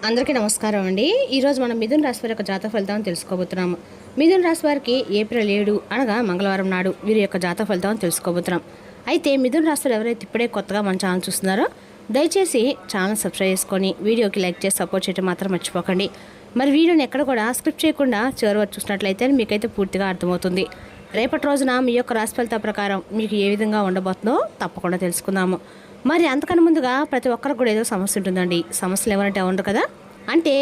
అందరికీ నమస్కారం అండి. ఈరోజు మనం మిథున రాశి వారి యొక్క జాతక ఫలితాలను తెలుసుకోబోతున్నాము. మిథున రాశి వారికి ఏప్రిల్ 7 అనగా మంగళవారం నాడు వీరి యొక్క జాతక ఫలితాలను తెలుసుకోబోతున్నాం. అయితే మిథున రాశి వారు ఎవరైతే ఇప్పుడే కొత్తగా మన ఛానల్ చూస్తున్నారో దయచేసి ఛానల్ సబ్స్క్రైబ్ చేసుకొని వీడియోకి లైక్ చేసి సపోర్ట్ చేయడం మాత్రం మర్చిపోకండి. మరి వీడియోని ఎక్కడ కూడా స్క్రిప్ట్ చేయకుండా చివరి వరకు చూసినట్లయితే మీకైతే పూర్తిగా అర్థమవుతుంది. రేపటి రోజున మీ యొక్క రాశి ఫలితాల ప్రకారం మీకు ఏ విధంగా ఉండబోతుందో తప్పకుండా తెలుసుకుందాము. మరి అంతకన్నా ముందుగా ప్రతి ఒక్కరికి కూడా ఏదో సమస్య ఉంటుందండి. సమస్యలు ఎవరంటే ఉండరు కదా. అంటే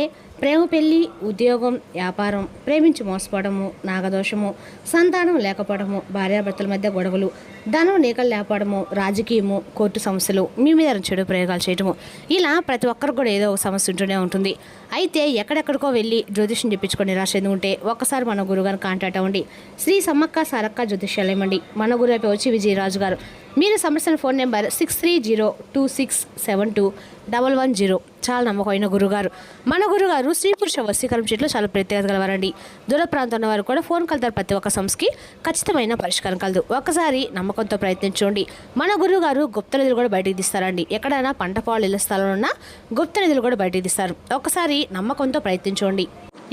ప్రేమ, పెళ్ళి, ఉద్యోగం, వ్యాపారం, ప్రేమించి మోసపోవడము, నాగదోషము, సంతానం లేకపోవడము, భార్యాభర్తల మధ్య గొడవలు, ధనం నీకలు లేకపోవడము, రాజకీయము, కోర్టు సమస్యలు, మీ మీద చెడు ప్రయోగాలు చేయడము, ఇలా ప్రతి ఒక్కరికి కూడా ఏదో ఒక సమస్య ఉంటూనే ఉంటుంది. అయితే ఎక్కడెక్కడికో వెళ్ళి జ్యోతిష్యం చెప్పించుకొని నిరాశ ఎందుకుంటే ఒక్కసారి మన గురుగారిని కాంటాక్ట్ అవ్వండి. శ్రీ సమ్మక్క సారక్క జ్యోతిష్యాలయం అండి. మన గురు అయిపోయి వచ్చి విజయరాజు గారు. మీరు సంప్రదించిన ఫోన్ నెంబర్ 6302672110. చాలా నమ్మకమైన గురుగారు. మన గురుగారు స్త్రీ పురుష వశీకరణ చెట్లు చాలా ప్రత్యేకత గలవారండి. దూర ప్రాంతం ఉన్న వారు కూడా ఫోన్ కలుతారు. ప్రతి ఒక్క సమస్యకి ఖచ్చితమైన పరిష్కారం కలదు. ఒక్కసారి నమ్మకంతో ప్రయత్నించండి. మన గురుగారు గుప్త నిధులు కూడా బయటికి తీస్తారండి. ఎక్కడైనా పంట పొలాలు ఇళ్ల స్థలంలో ఉన్న గుప్త నిధులు కూడా బయటికి తీస్తారు. ఒక్కసారి నమ్మకంతో ప్రయత్నించండి.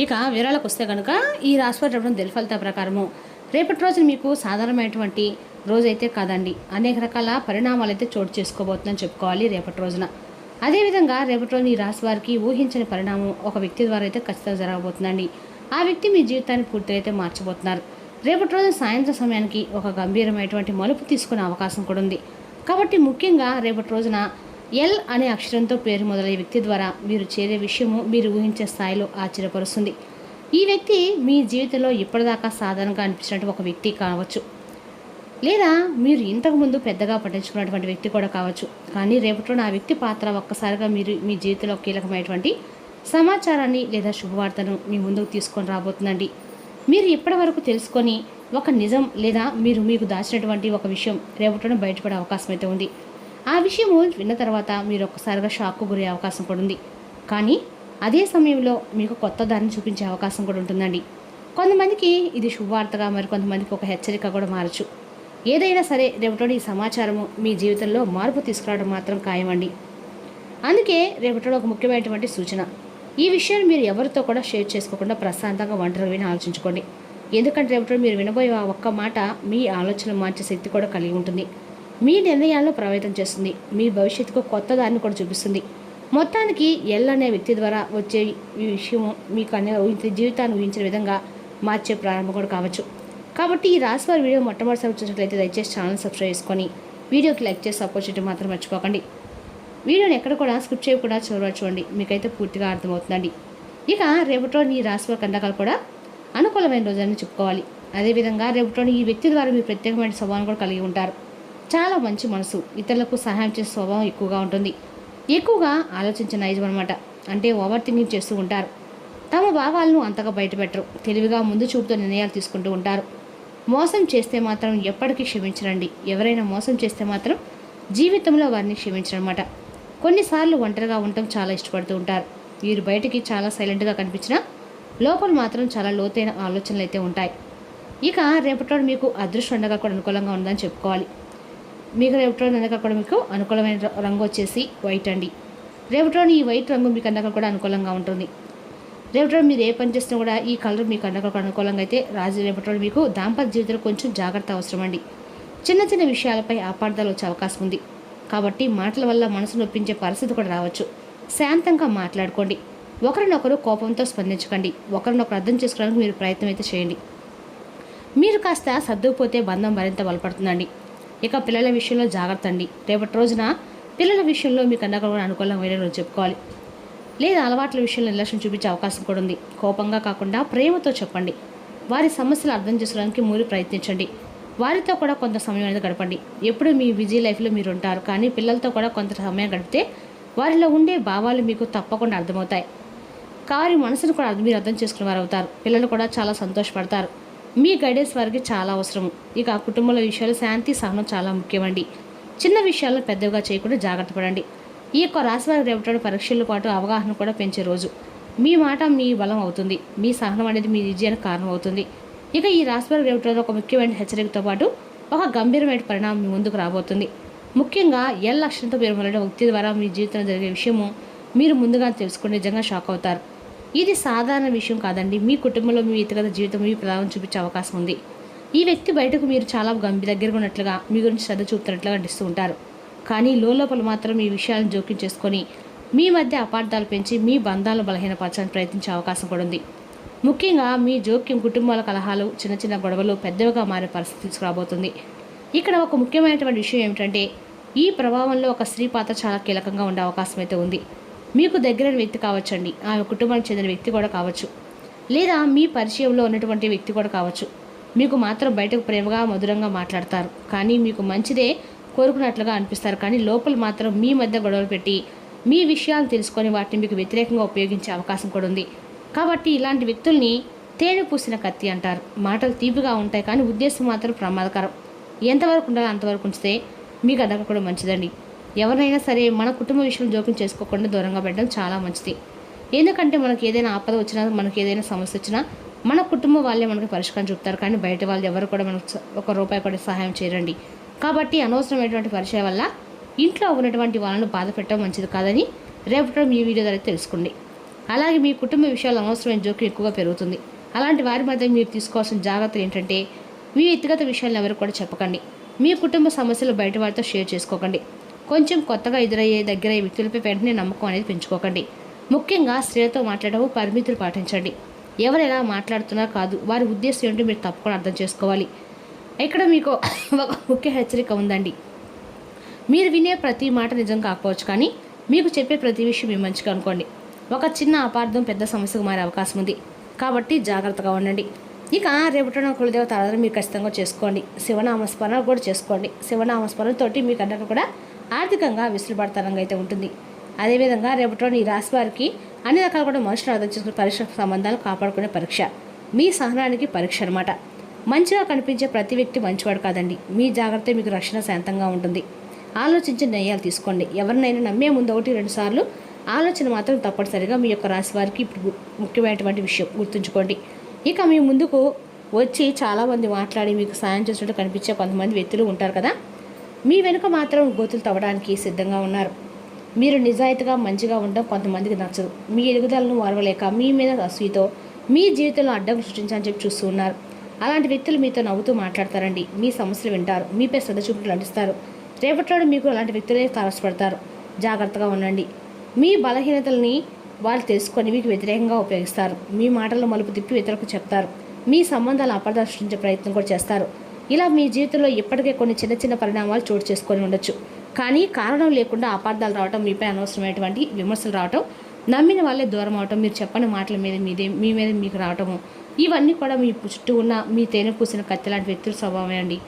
ఇక వివరాలకు వస్తే కనుక ఈ రాశివారి దిల్ ఫలితాల ప్రకారము రేపటి రోజున మీకు సాధారణమైనటువంటి రోజైతే కాదండి. అనేక రకాల పరిణామాలు అయితే చోటు చేసుకోబోతుందని చెప్పుకోవాలి రేపటి రోజున. అదేవిధంగా రేపటి రోజున ఈ రాశి వారికి ఊహించని పరిణామం ఒక వ్యక్తి ద్వారా అయితే ఖచ్చితంగా జరగబోతుందండి. ఆ వ్యక్తి మీ జీవితాన్ని పూర్తిగా అయితే మార్చబోతున్నారు. రేపటి రోజున సాయంత్రం సమయానికి ఒక గంభీరమైనటువంటి మలుపు తీసుకునే అవకాశం కూడా ఉంది. కాబట్టి ముఖ్యంగా రేపటి రోజున ఎల్ అనే అక్షరంతో పేరు మొదలయ్యే వ్యక్తి ద్వారా మీరు చేరే విషయము మీరు ఊహించే స్థాయిలో ఆశ్చర్యపరుస్తుంది. ఈ వ్యక్తి మీ జీవితంలో ఇప్పటిదాకా సాధారణంగా అనిపించినట్టు ఒక వ్యక్తి కావచ్చు, లేదా మీరు ఇంతకుముందు పెద్దగా పట్టించుకున్నటువంటి వ్యక్తి కూడా కావచ్చు. కానీ రేపటిలో ఆ వ్యక్తి పాత్ర ఒక్కసారిగా మీరు మీ జీవితంలో కీలకమైనటువంటి సమాచారాన్ని లేదా శుభవార్తను మీ ముందుకు తీసుకొని రాబోతుందండి. మీరు ఇప్పటి వరకు తెలుసుకొని ఒక నిజం లేదా మీకు దాచినటువంటి ఒక విషయం రేపటిలో బయటపడే అవకాశం అయితే ఉంది. ఆ విషయము విన్న తర్వాత మీరు ఒక్కసారిగా షాక్కు గురే అవకాశం కూడా ఉంది. కానీ అదే సమయంలో మీకు కొత్త దారిని చూపించే అవకాశం కూడా ఉంటుందండి. కొంతమందికి ఇది శుభవార్తగా, మరి కొంతమందికి ఒక హెచ్చరిక కూడా మారచ్చు. ఏదైనా సరే రేపటిలో ఈ సమాచారము మీ జీవితంలో మార్పు తీసుకురావడం మాత్రం ఖాయమండి. అందుకే రేపటిలో ఒక ముఖ్యమైనటువంటి సూచన, ఈ విషయాన్ని మీరు ఎవరితో కూడా షేర్ చేసుకోకుండా ప్రశాంతంగా ఒంటరిగా విని ఆలోచించుకోండి. ఎందుకంటే రేపటిలో మీరు వినబోయే ఆ ఒక్క మాట మీ ఆలోచనలు మార్చే శక్తి కూడా కలిగి ఉంటుంది. మీ నిర్ణయాలను ప్రభావితం చేస్తుంది. మీ భవిష్యత్తుకు కొత్త దారిని కూడా చూపిస్తుంది. మొత్తానికి ఎల్ అనే వ్యక్తి ద్వారా వచ్చే ఈ విషయము మీకు జీవితాన్ని ఊహించిన విధంగా మార్చే ప్రారంభం కూడా కావచ్చు. కాబట్టి ఈ రాశి వారి వీడియో మొట్టమొదటిసారి చూసినట్లయితే దయచేసి ఛానల్ సబ్స్క్రైబ్ చేసుకొని వీడియోకి లైక్ చేసి సపోర్ట్ చేయడం మాత్రం మర్చిపోకండి. వీడియోని ఎక్కడ కూడా స్కిప్ చేయకుండా చూడండి, మీకైతే పూర్తిగా అర్థమవుతుందండి. ఇక రేపటిలో ఈ రాశి వారి కండకాలు కూడా అనుకూలమైన రోజులని చెప్పుకోవాలి. అదేవిధంగా రేపటిలో ఈ వ్యక్తి ద్వారా మీరు ప్రత్యేకమైన స్వభావం కూడా కలిగి ఉంటారు. చాలా మంచి మనసు, ఇతరులకు సహాయం చేసే స్వభావం ఎక్కువగా ఉంటుంది. ఎక్కువగా ఆలోచించే నైజం అనమాట. అంటే ఓవర్ థింకింగ్ చేస్తూ ఉంటారు. తమ భావాలను అంతగా బయటపెట్టరు. తెలివిగా ముందు చూపుతో నిర్ణయాలు తీసుకుంటూ ఉంటారు. మోసం చేస్తే మాత్రం ఎప్పటికీ క్షమించరండి. ఎవరైనా మోసం చేస్తే మాత్రం జీవితంలో వారిని క్షమించరన్నమాట. కొన్నిసార్లు ఒంటరిగా ఉండటం చాలా ఇష్టపడుతూ ఉంటారు. వీరు బయటికి చాలా సైలెంట్గా కనిపించినా లోపల మాత్రం చాలా లోతైన ఆలోచనలు అయితే ఉంటాయి. ఇక రేపటి మీకు అదృష్టం ఉండగా కూడా అనుకూలంగా ఉందని చెప్పుకోవాలి. మీకు రేపటిలో అందక కూడా మీకు అనుకూలమైన రంగు వచ్చేసి వైట్ అండి. రేపటిలోని ఈ వైట్ రంగు మీకు అందక కూడా అనుకూలంగా ఉంటుంది. రేపటిలో మీరు ఏ పని చేసినా కూడా ఈ కలర్ మీకు అందక కూడా అనుకూలంగా అయితే రేపటిలో మీకు దాంపత్య జీవితంలో కొంచెం జాగ్రత్త అవసరం అండి. చిన్న చిన్న విషయాలపై అపార్థాలు వచ్చే అవకాశం ఉంది. కాబట్టి మాటల వల్ల మనసు నొప్పించే పరిస్థితి కూడా రావచ్చు. శాంతంగా మాట్లాడుకోండి. ఒకరినొకరు కోపంతో స్పందించకండి. ఒకరినొకరు అర్థం చేసుకోవడానికి మీరు ప్రయత్నం అయితే చేయండి. మీరు కాస్త సర్దుకుపోతే బంధం మరింత బలపడుతుందండి. ఇక పిల్లల విషయంలో జాగ్రత్త అండి. రేపటి రోజున పిల్లల విషయంలో మీకు అందరికీ కూడా అనుకూలంగా రోజు చెప్పుకోవాలి. లేదా అలవాట్ల విషయంలో నిర్లక్ష్యం చూపించే అవకాశం కూడా ఉంది. కోపంగా కాకుండా ప్రేమతో చెప్పండి. వారి సమస్యలు అర్థం చేసుకోవడానికి మీరు ప్రయత్నించండి. వారితో కూడా కొంత సమయం అనేది గడపండి. ఎప్పుడు మీ బిజీ లైఫ్లో మీరు ఉంటారు, కానీ పిల్లలతో కూడా కొంత సమయం గడిపితే వారిలో ఉండే భావాలు మీకు తప్పకుండా అర్థమవుతాయి. వారి మనసును కూడా మీరు అర్థం చేసుకునే వారు అవుతారు. పిల్లలు కూడా చాలా సంతోషపడతారు. మీ గైడెన్స్ వారికి చాలా అవసరం. ఇక కుటుంబంలో విషయాలు శాంతి సహనం చాలా ముఖ్యమండి. చిన్న విషయాలను పెద్దగా చేయకుండా జాగ్రత్త పడండి. ఈ యొక్క రాశి వారి రేపటి పరీక్షలతో పాటు అవగాహన కూడా పెంచే రోజు. మీ మాట మీ బలం అవుతుంది. మీ సహనం అనేది మీ విజయానికి కారణం అవుతుంది. ఇక ఈ రాశి వారి రేపటి ఒక ముఖ్యమైన హెచ్చరికతో పాటు ఒక గంభీరమైన పరిణామం మీ ముందుకు రాబోతుంది. ముఖ్యంగా ఎల్ లక్షణంతో పేరు వ్యక్తి ద్వారా మీ జీవితంలో జరిగే విషయము మీరు ముందుగా తెలుసుకుని నిజంగా షాక్ అవుతారు. ఇది సాధారణ విషయం కాదండి. మీ కుటుంబంలో మీ వ్యక్తిగత జీవితం మీ ప్రభావం చూపించే అవకాశం ఉంది. ఈ వ్యక్తి బయటకు మీరు చాలా దగ్గరగా ఉన్నట్లుగా మీ గురించి శ్రద్ధ చూపుతున్నట్లుగా నటిస్తూ ఉంటారు. కానీ లోపల మాత్రం ఈ విషయాలను జోక్యం చేసుకొని మీ మధ్య అపార్థాలు పెంచి మీ బంధాలను బలహీనపరచడానికి ప్రయత్నించే అవకాశం కూడా ఉంది. ముఖ్యంగా మీ జోక్యం కుటుంబాల కలహాలు, చిన్న చిన్న గొడవలు పెద్దవిగా మారే పరిస్థితి తీసుకురాబోతుంది. ఇక్కడ ఒక ముఖ్యమైనటువంటి విషయం ఏమిటంటే ఈ ప్రభావంలో ఒక స్త్రీ పాత్ర చాలా కీలకంగా ఉండే అవకాశం అయితే ఉంది. మీకు దగ్గరైన వ్యక్తి కావచ్చండి, ఆమె కుటుంబానికి చెందిన వ్యక్తి కూడా కావచ్చు, లేదా మీ పరిచయంలో ఉన్నటువంటి వ్యక్తి కూడా కావచ్చు. మీకు మాత్రం బయటకు ప్రేమగా మధురంగా మాట్లాడతారు, కానీ మీకు మంచిదే కోరుకున్నట్లుగా అనిపిస్తారు. కానీ లోపల మాత్రం మీ మధ్య గొడవలు పెట్టి మీ విషయాలను తెలుసుకొని వాటిని మీకు వ్యతిరేకంగా ఉపయోగించే అవకాశం కూడా ఉంది. కాబట్టి ఇలాంటి వ్యక్తుల్ని తేనె పూసిన కత్తి అంటారు. మాటలు తీపిగా ఉంటాయి కానీ ఉద్దేశం మాత్రం ప్రమాదకరం. ఎంతవరకు ఉండాలో అంతవరకు ఉంచితే మీకు అందరికీ కూడా మంచిదండి. ఎవరినైనా సరే మన కుటుంబ విషయం జోక్యం చేసుకోకుండా దూరంగా పెట్టడం చాలా మంచిది. ఎందుకంటే మనకి ఏదైనా ఆపద వచ్చినా, మనకి ఏదైనా సమస్య వచ్చినా మన కుటుంబం వాళ్ళే మనకి పరిష్కారం చూపుతారు. కానీ బయట వాళ్ళు ఎవరు కూడా మనకు ఒక రూపాయి కూడా సహాయం చేయరండి. కాబట్టి అనవసరమైనటువంటి పరిచయం వల్ల ఇంట్లో ఉన్నటువంటి వాళ్ళను బాధ పెట్టడం మంచిది కాదని రేపటి మీ వీడియో ద్వారా తెలుసుకోండి. అలాగే మీ కుటుంబ విషయాలు అనవసరమైన జోక్యం ఎక్కువగా పెరుగుతుంది. అలాంటి వారి మధ్య మీరు తీసుకోవాల్సిన జాగ్రత్తలు ఏంటంటే మీ వ్యక్తిగత విషయాలను ఎవరు కూడా చెప్పకండి. మీ కుటుంబ సమస్యలు బయట వారితో షేర్ చేసుకోకండి. కొంచెం కొత్తగా ఎదురయ్యే దగ్గరయ్యే వ్యక్తులపై వెంటనే నమ్మకం అనేది పెంచుకోకండి. ముఖ్యంగా స్త్రీలతో మాట్లాడటం పరిమితులు పాటించండి. ఎవరు ఎలా మాట్లాడుతున్నా కాదు, వారి ఉద్దేశం ఏంటో మీరు తప్పకుండా అర్థం చేసుకోవాలి. ఇక్కడ మీకు ఒక ముఖ్య హెచ్చరిక ఉందండి. మీరు వినే ప్రతి మాట నిజం కాకపోవచ్చు, కానీ మీకు చెప్పే ప్రతి విషయం మీ మంచిగా అనుకోండి. ఒక చిన్న అపార్థం పెద్ద సమస్యకు మారే అవకాశం ఉంది. కాబట్టి జాగ్రత్తగా ఉండండి. ఇక రేపటిన కులదేవత ఆరాధన మీరు ఖచ్చితంగా చేసుకోండి. శివనామస్మరణ కూడా చేసుకోండి. శివనామస్మరణతోటి మీకు అందరికీ కూడా ఆర్థికంగా విసులుబడతనంగా అయితే ఉంటుంది. అదేవిధంగా రేపటిలో ఈ రాశి వారికి అన్ని రకాల కూడా మనుషులు అర్థం చేసుకునే పరీక్ష సంబంధాలు కాపాడుకునే పరీక్ష, మీ సహనానికి పరీక్ష అనమాట. మంచిగా కనిపించే ప్రతి వ్యక్తి మంచివాడు కాదండి. మీ జాగ్రత్త మీకు రక్షణ శాంతంగా ఉంటుంది. ఆలోచించి నిర్ణయాలు తీసుకోండి. ఎవరినైనా నమ్మే ముందు 1-2 సార్లు ఆలోచన మాత్రం తప్పనిసరిగా మీ యొక్క రాశి వారికి ఇప్పుడు ముఖ్యమైనటువంటి విషయం గుర్తుంచుకోండి. ఇక మీ ముందుకు వచ్చి చాలామంది మాట్లాడి మీకు సాయం చేసినట్టు కనిపించే కొంతమంది వ్యక్తులు ఉంటారు కదా, మీ వెనుక మాత్రం గోతులు తవ్వడానికి సిద్ధంగా ఉన్నారు. మీరు నిజాయితీగా మంచిగా ఉండడం కొంతమందికి నచ్చదు. మీ ఎదుగుదలను వారవలేక మీ మీద అసూయతో మీ జీవితంలో అడ్డం సృష్టించాలని చెప్పి చూస్తూ ఉన్నారు. అలాంటి వ్యక్తులు మీతో నవ్వుతూ మాట్లాడతారండి. మీ సమస్యలు వింటారు, మీపై శ్రద్ధ చూపులు నటిస్తారు. రేపట్లో మీకు అలాంటి వ్యక్తులే తారసపడతారు. జాగ్రత్తగా ఉండండి. మీ బలహీనతల్ని వాళ్ళు తెలుసుకొని మీకు వ్యతిరేకంగా ఉపయోగిస్తారు. మీ మాటల్లో మలుపు తిప్పి ఇతరులకు చెప్తారు. మీ సంబంధాలు అపార్థాలు సృష్టించే ప్రయత్నం కూడా చేస్తారు. ఇలా మీ జీవితంలో ఇప్పటికే కొన్ని చిన్న చిన్న పరిణామాలు చోటు చేసుకొని ఉండొచ్చు. కానీ కారణం లేకుండా అపార్థాలు రావటం, మీపై అనవసరమైనటువంటి విమర్శలు రావటం, నమ్మిన వాళ్ళే దూరం అవటం, మీరు చెప్పని మాటల మీద మీ మీద మీకు రావటము, ఇవన్నీ కూడా మీ చుట్టూ ఉన్న మీ తేనె పూసిన కత్తి లాంటి వ్యక్తుల స్వభావమే అండి.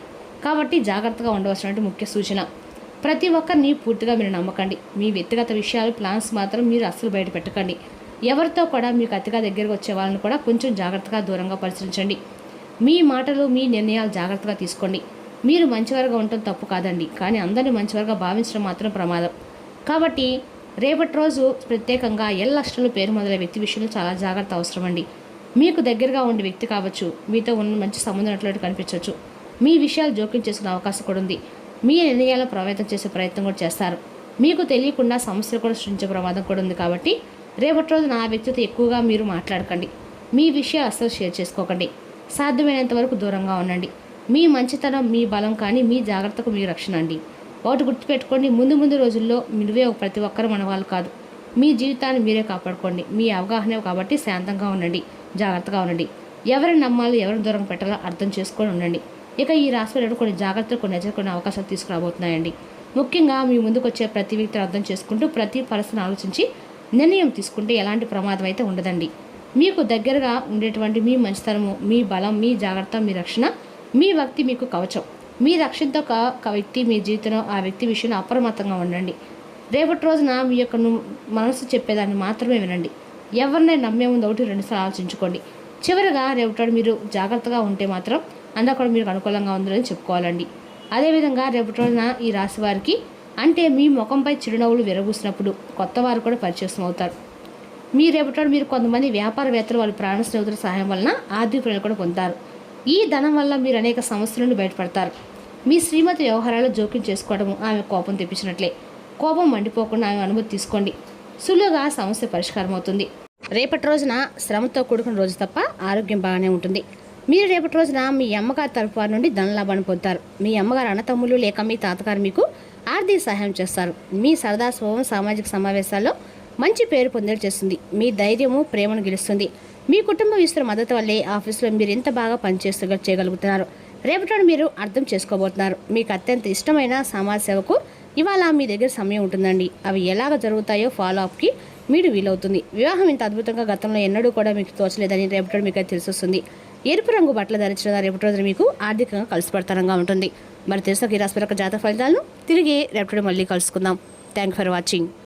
కాబట్టి జాగ్రత్తగా ఉండవలసినటువంటి ముఖ్య సూచన, ప్రతి ఒక్కరిని పూర్తిగా మీరు నమ్మకండి. మీ వ్యక్తిగత విషయాలు, ప్లాన్స్ మాత్రం మీరు అస్సలు బయట పెట్టకండి. ఎవరితో కూడా మీకు అతిగా దగ్గరకు వచ్చే వాళ్ళని కూడా కొంచెం జాగ్రత్తగా దూరంగా పరిశీలించండి. మీ మాటలు, మీ నిర్ణయాలు జాగ్రత్తగా తీసుకోండి. మీరు మంచివారుగా ఉండటం తప్పు కాదండి, కానీ అందరినీ మంచివారుగా భావించడం మాత్రం ప్రమాదం. కాబట్టి రేపటి రోజు ప్రత్యేకంగా ఎల్లష్టలు పేరు మొదలైన వ్యక్తి విషయంలో చాలా జాగ్రత్త అవసరం అండి. మీకు దగ్గరగా ఉండే వ్యక్తి కావచ్చు, మీతో ఉన్న మంచి సంబంధం ఉన్నట్లు కనిపించవచ్చు. మీ విషయాలు జోక్యం చేసుకునే అవకాశం కూడా ఉంది. మీ నిర్ణయాలను ప్రభావితం చేసే ప్రయత్నం కూడా చేస్తారు. మీకు తెలియకుండా సమస్యలు కూడా సృష్టించే ప్రమాదం కూడా ఉంది. కాబట్టి రేపటి రోజున ఆ వ్యక్తితో ఎక్కువగా మీరు మాట్లాడకండి. మీ విషయాలు అస్సలు షేర్ చేసుకోకండి. సాధ్యమైనంత వరకు దూరంగా ఉండండి. మీ మంచితనం మీ బలం, కానీ మీ జాగ్రత్తకు మీ రక్షణ అండి. ఒకటి గుర్తుపెట్టుకోండి, ముందు రోజుల్లో మీరువే ప్రతి ఒక్కరు మన వాళ్ళు కాదు. మీ జీవితాన్ని మీరే కాపాడుకోండి. మీ అవగాహన కాబట్టి శాంతంగా ఉండండి, జాగ్రత్తగా ఉండండి. ఎవరిని నమ్మాలో ఎవరిని దూరం పెట్టాలో అర్థం చేసుకొని ఉండండి. ఇక ఈ రాశిలో కొన్ని జాగ్రత్తలు, కొన్ని హెచ్చరికలు అవకాశాలు తీసుకురాబోతున్నాయండి. ముఖ్యంగా మీ ముందుకు వచ్చే ప్రతి వ్యక్తిని అర్థం చేసుకుంటూ ప్రతి పరిస్థితిని ఆలోచించి నిర్ణయం తీసుకుంటే ఎలాంటి ప్రమాదం అయితే ఉండదండి. మీకు దగ్గరగా ఉండేటువంటి మీ మంచితనము, మీ బలం, మీ జాగ్రత్త, మీ రక్షణ, మీ వ్యక్తి మీకు కవచం. మీ రక్షణతో ఒక వ్యక్తి మీ జీవితంలో ఆ వ్యక్తి విషయంలో అప్రమత్తంగా ఉండండి. రేపటి రోజున మీ యొక్క మనసు చెప్పేదాన్ని మాత్రమే వినండి. ఎవరినైనా నమ్మే ముందు 1-2 సార్లు ఆలోచించుకోండి. చివరిగా రేపటి మీరు జాగ్రత్తగా ఉంటే మాత్రం అంతా కూడా మీకు అనుకూలంగా ఉందని చెప్పుకోవాలండి. అదేవిధంగా రేపటి రోజున ఈ రాశి వారికి అంటే మీ ముఖంపై చిరునవ్వులు విరబూసినప్పుడు కొత్త వారు కూడా పరిచయం అవుతారు. మీ రేపటి మీరు కొంతమంది వ్యాపారవేత్తలు వాళ్ళ ప్రాణ స్నేహితుల సహాయం వలన ఆర్థిక ప్రయోజనం కూడా పొందుతారు. ఈ ధనం వల్ల మీరు అనేక సమస్యల నుండి బయటపడతారు. మీ శ్రీమతి వ్యవహారాలు జోక్యం చేసుకోవడము ఆమె కోపం తెప్పించినట్లే. కోపం మండిపోకుండా ఆమె అనుమతి తీసుకోండి. సులువుగా సమస్య పరిష్కారం అవుతుంది. రేపటి రోజున శ్రమతో కూడుకున్న రోజు తప్ప ఆరోగ్యం బాగానే ఉంటుంది. మీరు రేపటి రోజున మీ అమ్మగారి తరపు వారి నుండి ధనలాభాన్ని పొందుతారు. మీ అమ్మగారు అన్నతమ్ములు లేక మీ తాతగారు మీకు ఆర్థిక సహాయం చేస్తారు. మీ సరదా స్వభావం సామాజిక సమావేశాల్లో మంచి పేరు పొందేలా చేస్తుంది. మీ ధైర్యము ప్రేమను గెలుస్తుంది. మీ కుటుంబ విస్తృత మద్దతు వల్లే ఆఫీసులో మీరు ఎంత బాగా పనిచేస్తూ చేయగలుగుతున్నారు. రేపటి మీరు అర్థం చేసుకోబోతున్నారు. మీకు అత్యంత ఇష్టమైన సమాజ సేవకు ఇవాళ మీ దగ్గర సమయం ఉంటుందండి. అవి ఎలాగ జరుగుతాయో ఫాలో అప్కి మీరు వీలవుతుంది. వివాహం ఇంత అద్భుతంగా గతంలో ఎన్నడూ కూడా మీకు తోచలేదని రేపటి మీకు తెలిసొస్తుంది. ఎరుపు రంగు బట్టలు ధరించడం రేపటి రోజున మీకు ఆర్థికంగా కలిసిపడతనంగా ఉంటుంది. మరి తెలిసిన ఈ రాశి జాతక ఫలితాలను తిరిగి రేపటి మళ్ళీ కలుసుకుందాం. Thank for watching.